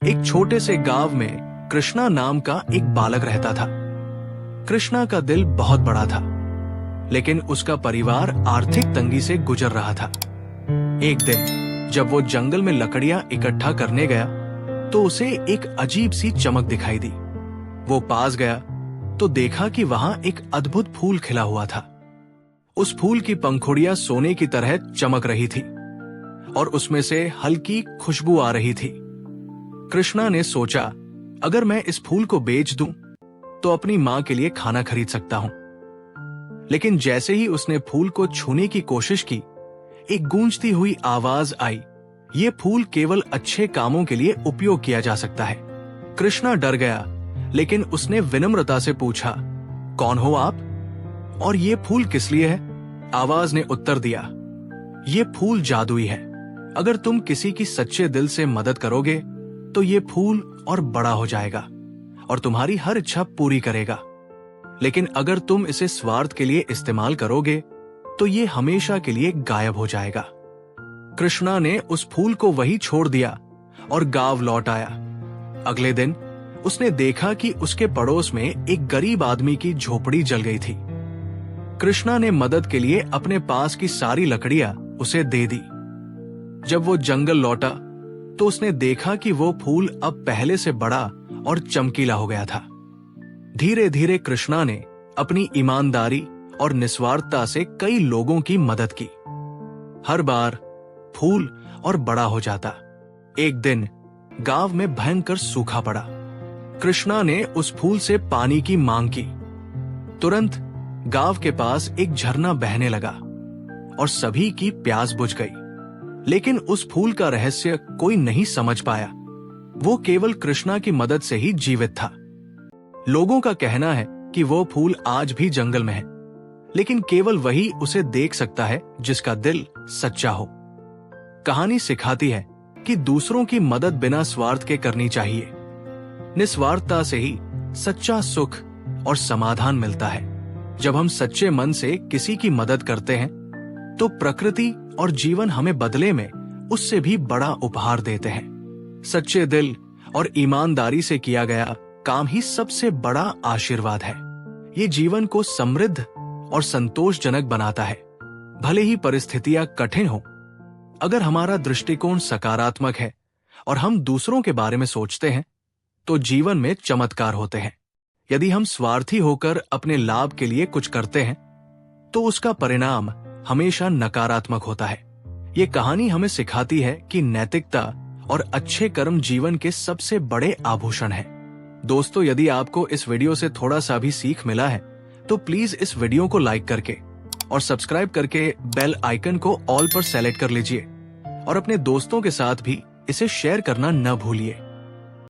एक छोटे से गांव में कृष्णा नाम का एक बालक रहता था। कृष्णा का दिल बहुत बड़ा था, लेकिन उसका परिवार आर्थिक तंगी से गुजर रहा था। एक दिन जब वो जंगल में लकड़ियां इकट्ठा करने गया तो उसे एक अजीब सी चमक दिखाई दी। वो पास गया तो देखा कि वहां एक अद्भुत फूल खिला हुआ था। उस फूल की पंखुड़ियां सोने की तरह चमक रही थी और उसमें से हल्की खुशबू आ रही थी। कृष्णा ने सोचा, अगर मैं इस फूल को बेच दूं तो अपनी मां के लिए खाना खरीद सकता हूं। लेकिन जैसे ही उसने फूल को छूने की कोशिश की, एक गूंजती हुई आवाज आई, ये फूल केवल अच्छे कामों के लिए उपयोग किया जा सकता है। कृष्णा डर गया, लेकिन उसने विनम्रता से पूछा, कौन हो आप और ये फूल किस लिए है? आवाज ने उत्तर दिया, ये फूल जादुई है। अगर तुम किसी की सच्चे दिल से मदद करोगे तो ये फूल और बड़ा हो जाएगा और तुम्हारी हर इच्छा पूरी करेगा। लेकिन अगर तुम इसे स्वार्थ के लिए इस्तेमाल करोगे तो ये हमेशा के लिए गायब हो जाएगा। कृष्णा ने उस फूल को वहीं छोड़ दिया और गांव लौट आया। अगले दिन उसने देखा कि उसके पड़ोस में एक गरीब आदमी की झोपड़ी जल गई थी। कृष्णा ने मदद के लिए अपने पास की सारी लकड़ियां उसे दे दी। जब वो जंगल लौटा तो उसने देखा कि वो फूल अब पहले से बड़ा और चमकीला हो गया था। धीरे धीरे कृष्णा ने अपनी ईमानदारी और निस्वार्थता से कई लोगों की मदद की। हर बार फूल और बड़ा हो जाता। एक दिन गांव में भयंकर सूखा पड़ा। कृष्णा ने उस फूल से पानी की मांग की। तुरंत गांव के पास एक झरना बहने लगा और सभी की प्यास बुझ गई। लेकिन उस फूल का रहस्य कोई नहीं समझ पाया। वो केवल कृष्णा की मदद से ही जीवित था। लोगों का कहना है कि वो फूल आज भी जंगल में है, लेकिन केवल वही उसे देख सकता है जिसका दिल सच्चा हो। कहानी सिखाती है कि दूसरों की मदद बिना स्वार्थ के करनी चाहिए। निस्वार्थता से ही सच्चा सुख और समाधान मिलता है। जब हम सच्चे मन से किसी की मदद करते हैं तो प्रकृति और जीवन हमें बदले में उससे भी बड़ा उपहार देते हैं। सच्चे दिल और ईमानदारी से किया गया काम ही सबसे बड़ा आशीर्वाद है। ये जीवन को समृद्ध और संतोषजनक बनाता है। भले ही परिस्थितियां कठिन हो, अगर हमारा दृष्टिकोण सकारात्मक है और हम दूसरों के बारे में सोचते हैं तो जीवन में चमत्कार होते हैं। यदि हम स्वार्थी होकर अपने लाभ के लिए कुछ करते हैं तो उसका परिणाम हमेशा नकारात्मक होता है। ये कहानी हमें सिखाती है कि नैतिकता और अच्छे कर्म जीवन के सबसे बड़े आभूषण हैं। दोस्तों, यदि आपको इस वीडियो से थोड़ा सा भी सीख मिला है तो प्लीज इस वीडियो को लाइक करके और सब्सक्राइब करके बेल आइकन को ऑल पर सेलेक्ट कर लीजिए और अपने दोस्तों के साथ भी इसे शेयर करना न भूलिए।